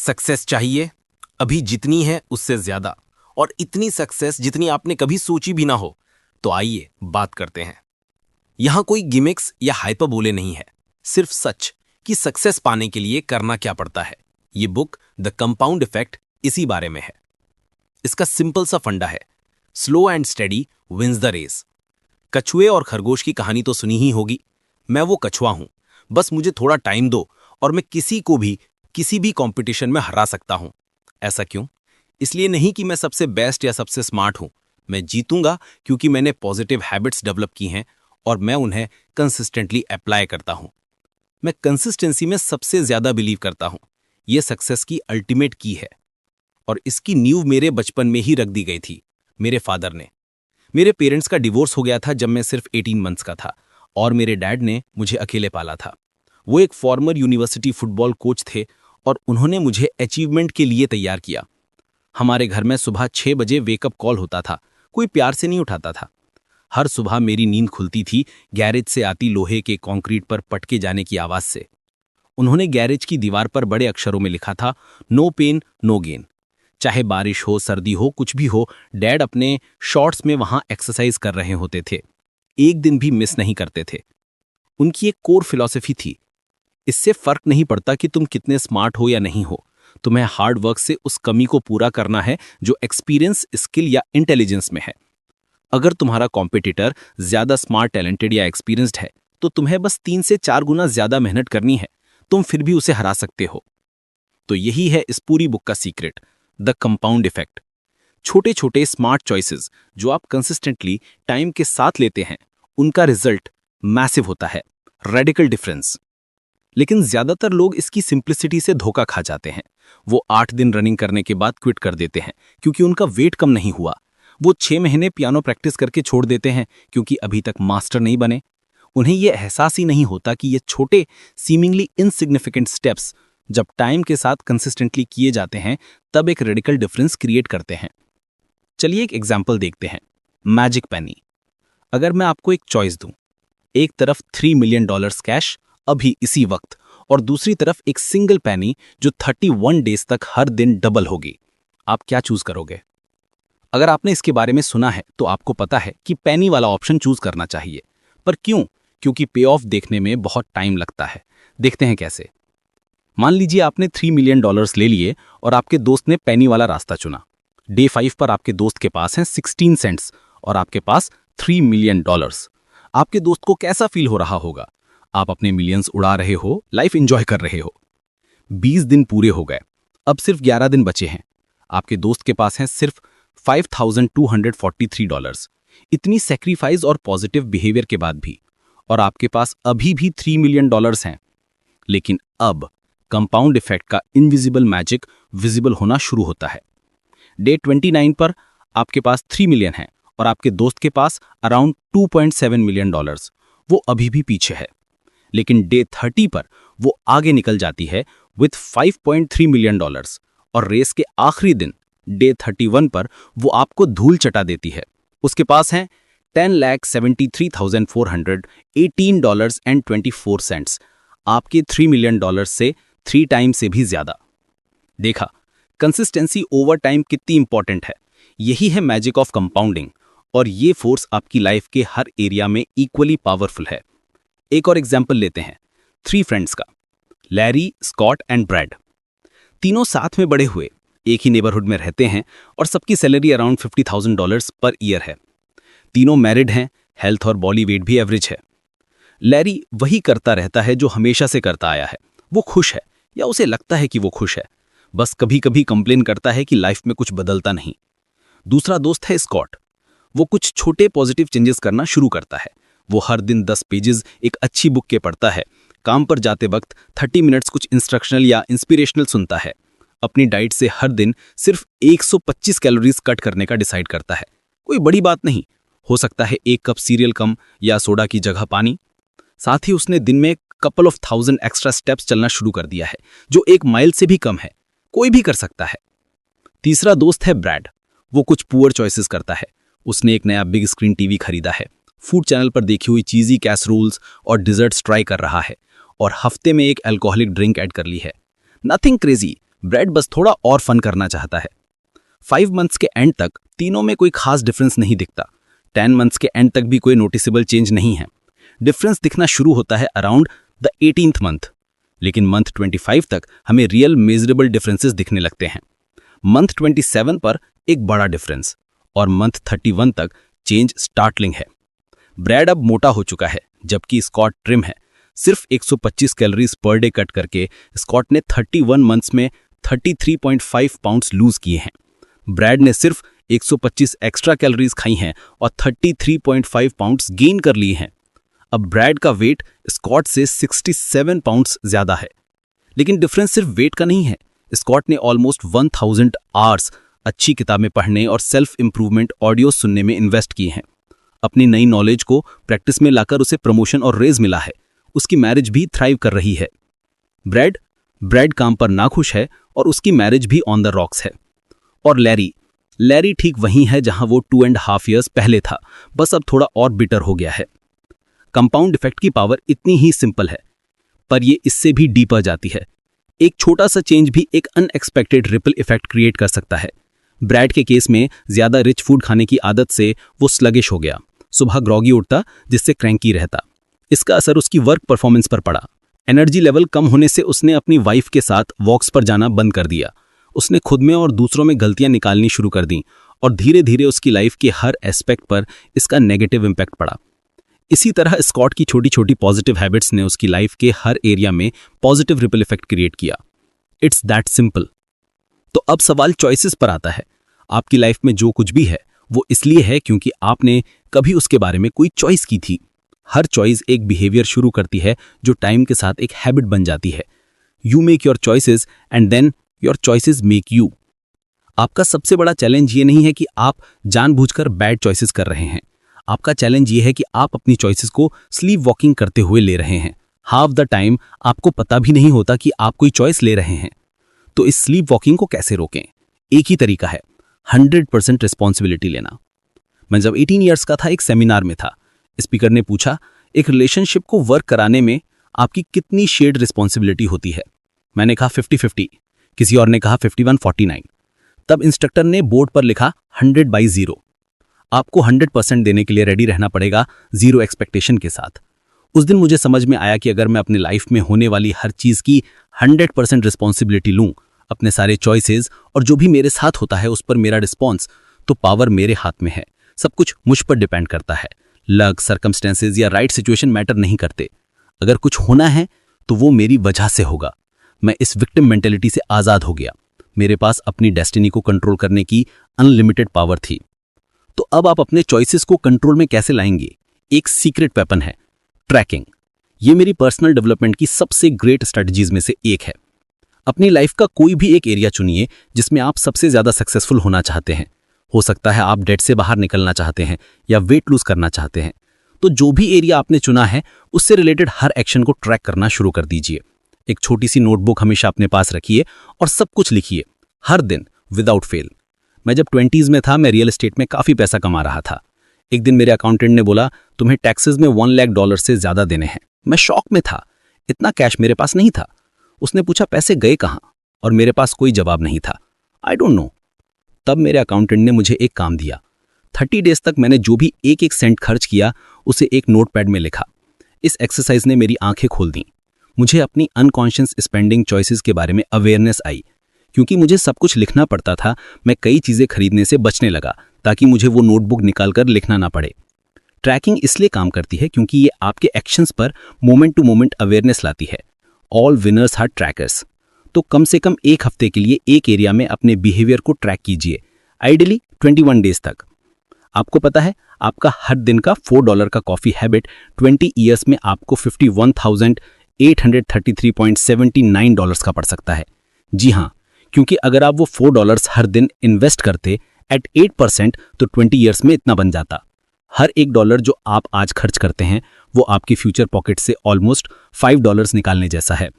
Success चाहिए, अभी जितनी है उससे ज्यादा, और इतनी सक्सेस जितनी आपने कभी सोची भी ना हो। तो आइए बात करते हैं। यहां कोई गिमिक्स या हाइपरबोले नहीं है, सिर्फ सच कि सक्सेस पाने के लिए करना क्या पड़ता है। ये बुक द कंपाउंड इफेक्ट इसी बारे में है। इसका सिंपल सा फंडा है, slow and steady wins the race. कछुए और खरगोश की कहानी तो सुनी ही होगी। मैं वो कछुआ हूं, बस मुझे थोड़ा टाइम दो और मैं किसी को भी किसी भी कंपटीशन में हरा सकता हूं। ऐसा क्यों? इसलिए नहीं कि मैं सबसे बेस्ट या सबसे स्मार्ट हूं। मैं जीतूंगा क्योंकि मैंने पॉजिटिव हैबिट्स डेवलप की हैं और मैं उन्हें कंसिस्टेंटली अप्लाई करता हूं। मैं कंसिस्टेंसी में सबसे ज्यादा बिलीव करता हूं। यह सक्सेस की अल्टीमेट की है और इसकी नींव मेरे बचपन में ही रख दी गई थी। मेरे फादर ने, मेरे पेरेंट्स का डिवोर्स हो गया था जब मैं सिर्फ 18 मंथ्स का था और मेरे डैड ने मुझे अकेले पाला था। वो एक फॉर्मर यूनिवर्सिटी फुटबॉल कोच थे और उन्होंने मुझे अचीवमेंट के लिए तैयार किया। हमारे घर में सुबह 6 बजे वेकअप कॉल होता था, कोई प्यार से नहीं उठाता था। हर सुबह मेरी नींद खुलती थी गैरेज से आती लोहे के कंक्रीट पर पटके जाने की आवाज से। उन्होंने गैरेज की दीवार पर बड़े अक्षरों में लिखा था, नो पेन नो गेन। चाहे बारिश हो, सर्दी हो, कुछ भी हो, डैड अपने शॉर्ट्स में वहां एक्सरसाइज कर रहे होते थे। एक दिन भी मिस नहीं करते थे। उनकी एक कोर फिलॉसफी थी, इससे फर्क नहीं पड़ता कि तुम कितने स्मार्ट हो या नहीं हो, तुम्हें हार्ड वर्क से उस कमी को पूरा करना है जो एक्सपीरियंस, स्किल या इंटेलिजेंस में है। अगर तुम्हारा कॉम्पिटिटर ज्यादा स्मार्ट, टैलेंटेड या एक्सपीरियंस्ड है तो तुम्हें बस 3 से 4 गुना ज्यादा मेहनत करनी है, तुम फिर भी उसे हरा सकते हो। तो यही है इस पूरी बुक का सीक्रेट, द कंपाउंड इफेक्ट। छोटे छोटे स्मार्ट चॉइसेस जो आप कंसिस्टेंटली टाइम के साथ लेते हैं, उनका रिजल्ट मैसिव होता है, रेडिकल डिफरेंस। लेकिन ज्यादातर लोग इसकी सिंप्लिसिटी से धोखा खा जाते हैं। वो 8 दिन रनिंग करने के बाद क्विट कर देते हैं क्योंकि उनका वेट कम नहीं हुआ। वो 6 महीने पियानो प्रैक्टिस करके छोड़ देते हैं क्योंकि अभी तक मास्टर नहीं बने। उन्हें यह एहसास ही नहीं होता कि ये छोटे, सीमिंगली इनसिग्निफिकेंट स्टेप्स जब टाइम के साथ कंसिस्टेंटली किए जाते हैं तब एक रेडिकल डिफरेंस क्रिएट करते हैं। चलिए एक एग्जाम्पल देखते हैं, मैजिक पेनी। अगर मैं आपको एक चॉइस दूं, एक तरफ $3 मिलियन कैश अभी इसी वक्त और दूसरी तरफ एक सिंगल पेनी जो 31 डेज तक हर दिन डबल होगी, आप क्या चूज करोगे? अगर आपने इसके बारे में सुना है तो आपको पता है कि पेनी वाला ऑप्शन चूज करना चाहिए। पर क्यों? क्योंकि पे ऑफ देखने में बहुत टाइम लगता है। देखते हैं कैसे। मान लीजिए आपने $3 मिलियन ले लिए और आपके दोस्त ने पेनी वाला रास्ता चुना। डे 5 पर आपके दोस्त के पास हैं 16 सेंट्स और आपके पास $3 मिलियन। आपके दोस्त को कैसा फील हो रहा होगा? आप अपने मिलियंस उड़ा रहे हो, लाइफ एंजॉय कर रहे हो। 20 दिन पूरे हो गए, अब सिर्फ 11 दिन बचे हैं। आपके दोस्त के पास हैं सिर्फ $5,243। इतनी सेक्रीफाइस और पॉजिटिव बिहेवियर के बाद भी, और आपके पास अभी भी $3 मिलियन हैं। लेकिन अब कंपाउंड इफेक्ट का इनविजिबल मैजिक विजिबल होना शुरू होता है। डे 29 पर आपके पास 3 मिलियन है और आपके दोस्त के पास अराउंड $2.7 मिलियन। वो अभी भी पीछे है। लेकिन डे 30 पर वो आगे निकल जाती है विथ $5.3 मिलियन और रेस के आखिरी दिन डे 31 पर वो आपको धूल चटा देती है। उसके पास हैं $10,73,418.24। आपके $3 मिलियन से 3 टाइम से भी ज्यादा। देखा कंसिस्टेंसी ओवर टाइम कितनी इंपॉर्टेंट है। यही है मैजिक ऑफ कंपाउंडिंग और ये फोर्स आपकी लाइफ के हर एरिया में इक्वली पावरफुल है। एक और एग्जाम्पल लेते हैं 3 फ्रेंड्स का, लैरी, स्कॉट एंड ब्रैड। तीनों साथ में बड़े हुए, एक ही नेबरहुड में रहते हैं और सबकी सैलरी अराउंड $50,000 पर ईयर है। तीनों मैरिड हैं, हेल्थ और बॉडी वेट भी एवरेज है। लैरी वही करता रहता है जो हमेशा से करता आया है। वो खुश है या उसे लगता है कि वो खुश है, बस कभी कभी कंप्लेन करता है कि लाइफ में कुछ बदलता नहीं। दूसरा दोस्त है स्कॉट। वो कुछ छोटे पॉजिटिव चेंजेस करना शुरू करता है। वो हर दिन 10 पेजेस एक अच्छी बुक के पढ़ता है। काम पर जाते वक्त 30 मिनट्स कुछ इंस्ट्रक्शनल या इंस्पिरेशनल सुनता है। अपनी डाइट से हर दिन सिर्फ 125 कैलोरीज कट करने का डिसाइड करता है। कोई बड़ी बात नहीं, हो सकता है 1 कप सीरियल कम या सोडा की जगह पानी। साथ ही उसने दिन में कपल ऑफ 1000 एक्स्ट्रा स्टेप्स चलना शुरू कर दिया है, जो 1 माइल से भी कम है। कोई भी कर सकता है। तीसरा दोस्त है ब्रैड। वो कुछ पुअर चॉइसेस करता है। उसने एक नया बिग स्क्रीन टीवी खरीदा है, फूड चैनल पर देखी हुई चीजी कैसरोल्स और डिजर्ट्स ट्राई कर रहा है और हफ्ते में एक अल्कोहलिक ड्रिंक ऐड कर ली है। नथिंग क्रेजी, ब्रैड बस थोड़ा और फन करना चाहता है। 5 मंथ्स के एंड तक तीनों में कोई खास डिफरेंस नहीं दिखता। 10 मंथ्स के एंड तक भी कोई नोटिसेबल चेंज नहीं है। डिफरेंस दिखना शुरू होता है अराउंड द 18th मंथ, लेकिन मंथ 25 तक हमें रियल मेजरेबल डिफरेंसेस दिखने लगते हैं। मंथ 27 पर एक बड़ा डिफरेंस और मंथ 31 तक चेंज स्टार्टलिंग है। ब्रैड अब मोटा हो चुका है, जबकि स्कॉट ट्रिम है। सिर्फ 125 कैलोरीज पर डे कट करके स्कॉट ने 31 मंथ्स में 33.5 पाउंड्स लूज किए हैं। ब्रैड ने सिर्फ 125 एक्स्ट्रा कैलोरीज खाई हैं और 33.5 पाउंड्स गेन कर लिए हैं। अब ब्रैड का वेट स्कॉट से 67 पाउंड्स ज्यादा है। लेकिन डिफरेंस सिर्फ वेट का नहीं है। स्कॉट ने ऑलमोस्ट 1000 आवर्स अच्छी किताबें पढ़ने और सेल्फ इंप्रूवमेंट ऑडियो सुनने में इन्वेस्ट किए हैं। अपनी नई नॉलेज को प्रैक्टिस में लाकर उसे प्रमोशन और रेज मिला है। उसकी मैरिज भी थ्राइव कर रही है। ब्रैड काम पर नाखुश है और उसकी मैरिज भी ऑन द रॉक्स है। और लैरी ठीक वहीं है जहां वो 2.5 years पहले था, बस अब थोड़ा और बिटर हो गया है। कंपाउंड इफेक्ट की पावर इतनी ही सिंपल है, पर ये इससे भी डीपर जाती है। एक छोटा सा चेंज भी एक अनएक्सपेक्टेड रिपल इफेक्ट क्रिएट कर सकता है। ब्रैड के केस में ज्यादा रिच फूड खाने की आदत से वो स्लगिश हो गया, सुबह ग्रॉगी उठता, जिससे क्रैंकी रहता। इसका असर उसकी वर्क परफॉर्मेंस पर पड़ा। एनर्जी लेवल कम होने से उसने अपनी वाइफ के साथ वॉक्स पर जाना बंद कर दिया। उसने खुद में और दूसरों में गलतियां निकालनी शुरू कर दी और धीरे धीरे उसकी लाइफ के हर एस्पेक्ट पर इसका नेगेटिव इम्पैक्ट पड़ा। इसी तरह स्कॉट की छोटी छोटी पॉजिटिव हैबिट्स ने उसकी लाइफ के हर एरिया में पॉजिटिव रिपल इफेक्ट क्रिएट किया। It's that simple. तो अब सवाल चॉइसेस पर आता है। आपकी लाइफ में जो कुछ भी है वो इसलिए है क्योंकि आपने कभी उसके बारे में कोई चॉइस की थी। हर चॉइस एक बिहेवियर शुरू करती है जो टाइम के साथ एक हैबिट बन जाती है। You make your choices and then your choices make you. आपका सबसे बड़ा चैलेंज ये नहीं है कि आप जानबूझकर बैड चॉइसेस कर रहे हैं। आपका चैलेंज ये है कि आप अपनी चॉइसेस को स्लीप वॉकिंग करते हुए ले रहे हैं। हाफ द टाइम आपको पता भी नहीं होता कि आप कोई चॉइस ले रहे हैं। तो इस स्लीप वॉकिंग को कैसे रोकें? एक ही तरीका है, 100% रिस्पॉन्सिबिलिटी लेना। मैं जब 18 ईयर्स का था, एक सेमिनार में था। स्पीकर ने पूछा, एक रिलेशनशिप को वर्क कराने में आपकी कितनी शेयर्ड रिस्पॉन्सिबिलिटी होती है? मैंने कहा 50-50। किसी और ने कहा 51-49। तब इंस्ट्रक्टर ने बोर्ड पर लिखा 100/0। आपको 100% देने के लिए रेडी रहना पड़ेगा, 0 एक्सपेक्टेशन के साथ। उस दिन मुझे समझ में आया कि अगर मैं अपनी लाइफ में होने वाली हर चीज की 100% रिस्पॉन्सिबिलिटी लूं, अपने सारे चॉइसेस और जो भी मेरे साथ होता है उस पर मेरा रिस्पॉन्स, तो पावर मेरे हाथ में है। सब कुछ मुझ पर डिपेंड करता है। लक, सर्कमस्टेंसेज या राइट सिचुएशन मैटर नहीं करते। अगर कुछ होना है तो वो मेरी वजह से होगा। मैं इस विक्टिम मेंटेलिटी से आजाद हो गया। मेरे पास अपनी डेस्टिनी को कंट्रोल करने की अनलिमिटेड पावर थी। तो अब आप अपने चॉइसेस को कंट्रोल में कैसे लाएंगे? एक सीक्रेट वेपन है, ट्रैकिंग। ये मेरी पर्सनल डेवलपमेंट की सबसे ग्रेट स्ट्रेटजीज में से एक है। अपनी लाइफ का कोई भी एक एरिया चुनिए जिसमें आप सबसे ज्यादा सक्सेसफुल होना चाहते हैं। हो सकता है आप डेट से बाहर निकलना चाहते हैं या वेट लूज करना चाहते हैं। तो जो भी एरिया आपने चुना है उससे रिलेटेड हर एक्शन को ट्रैक करना शुरू कर दीजिए। एक छोटी सी नोटबुक हमेशा अपने पास रखिए और सब कुछ लिखिए, हर दिन, विदाउट फेल। मैं जब 20s में था, मैं रियल एस्टेट में काफी पैसा कमा रहा था। एक दिन मेरे अकाउंटेंट ने बोला, तुम्हें टैक्सेस में $1 लाख से ज्यादा देने हैं। मैं शॉक में था, इतना कैश मेरे पास नहीं था। उसने पूछा, पैसे गए कहां? और मेरे पास कोई जवाब नहीं था। I don't know. तब मेरे अकाउंटेंट ने मुझे एक काम दिया। 30 डेज तक मैंने जो भी एक सेंट खर्च किया उसे एक नोटपैड में लिखा। इस एक्सरसाइज ने मेरी आंखें खोल दी। मुझे अपनी अनकॉन्शियस स्पेंडिंग चॉइसेस के बारे में अवेयरनेस आई। क्योंकि मुझे सब कुछ लिखना पड़ता था, मैं कई चीजें खरीदने से बचने लगा ताकि मुझे वो नोटबुक निकालकर लिखना ना पड़े। ट्रैकिंग इसलिए काम करती है क्योंकि ये आपके एक्शंस पर मोमेंट टू मोमेंट अवेयरनेस लाती है। All winners are trackers. तो कम से कम एक हफ्ते के लिए एक एरिया में अपने बिहेवियर को ट्रैक कीजिए, आइडियली 21 डेज तक। आपको पता है, आपका हर दिन का $4 का कॉफी हैबिट 20 ईयर्स में आपको $51,833.79 का पड़ सकता है। जी हाँ, क्योंकि अगर आप वो $4 हर दिन इन्वेस्ट करते एट 8%, तो 20 ईयर्स में इतना बन जाता। हर $1 जो आप आज खर्च करते हैं वो आपकी फ्यूचर पॉकेट से ऑलमोस्ट $5 निकालने जैसा है।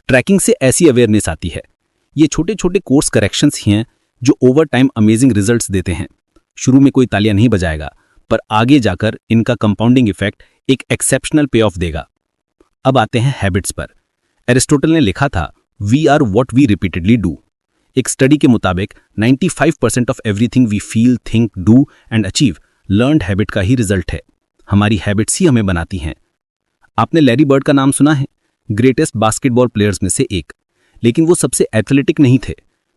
ट्रैकिंग से ऐसी अवेयरनेस आती है। ये छोटे छोटे कोर्स करेक्शंस ही हैं जो ओवर टाइम अमेजिंग रिजल्ट्स देते हैं। शुरू में कोई तालियां नहीं बजाएगा, पर आगे जाकर इनका कंपाउंडिंग इफेक्ट एक एक्सेप्शनल पे ऑफ देगा। अब आते हैं हैबिट्स पर। एरिस्टोटल ने लिखा था, we are what we repeatedly do. एक स्टडी के मुताबिक 95% of everything we feel, think, do and achieve learned habit का ही रिजल्ट है। हमारी हैबिट्स ही हमें बनाती हैं। आपने लैरी बर्ड का नाम सुना है, ग्रेटेस्ट बास्केटबॉल प्लेयर्स में से एक। लेकिन वो सबसे एथलेटिक नहीं थे,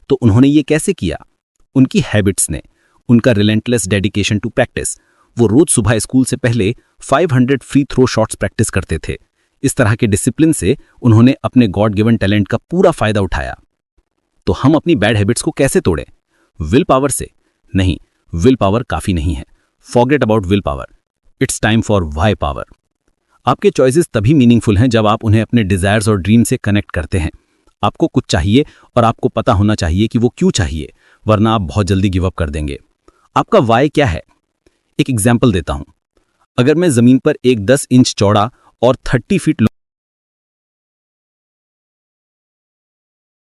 तो उन्होंने ये कैसे किया? उनकी हैबिट्स ने, उनका रिलेंटलेस डेडिकेशन टू प्रैक्टिस। वो रोज सुबह स्कूल से पहले 500 फ्री थ्रो शॉट्स प्रैक्टिस करते थे। इस तरह के डिसिप्लिन से उन्होंने अपने गॉड गिवन टैलेंट का पूरा फायदा उठाया। तो हम अपनी बैड हैबिट्स को कैसे तोड़ें? विल पावर से नहीं, विल पावर काफी नहीं है। Forget about will power, it's time for why power. आपके चॉइसेस तभी मीनिंगफुल हैं जब आप उन्हें अपने डिजायर्स और ड्रीम से कनेक्ट करते हैं। आपको कुछ चाहिए और आपको पता होना चाहिए कि वो क्यों चाहिए, वरना आप बहुत जल्दी गिव अप कर देंगे। आपका वाई क्या है? एक एग्जाम्पल देता हूं। अगर मैं जमीन पर एक 10 इंच चौड़ा और 30 फीट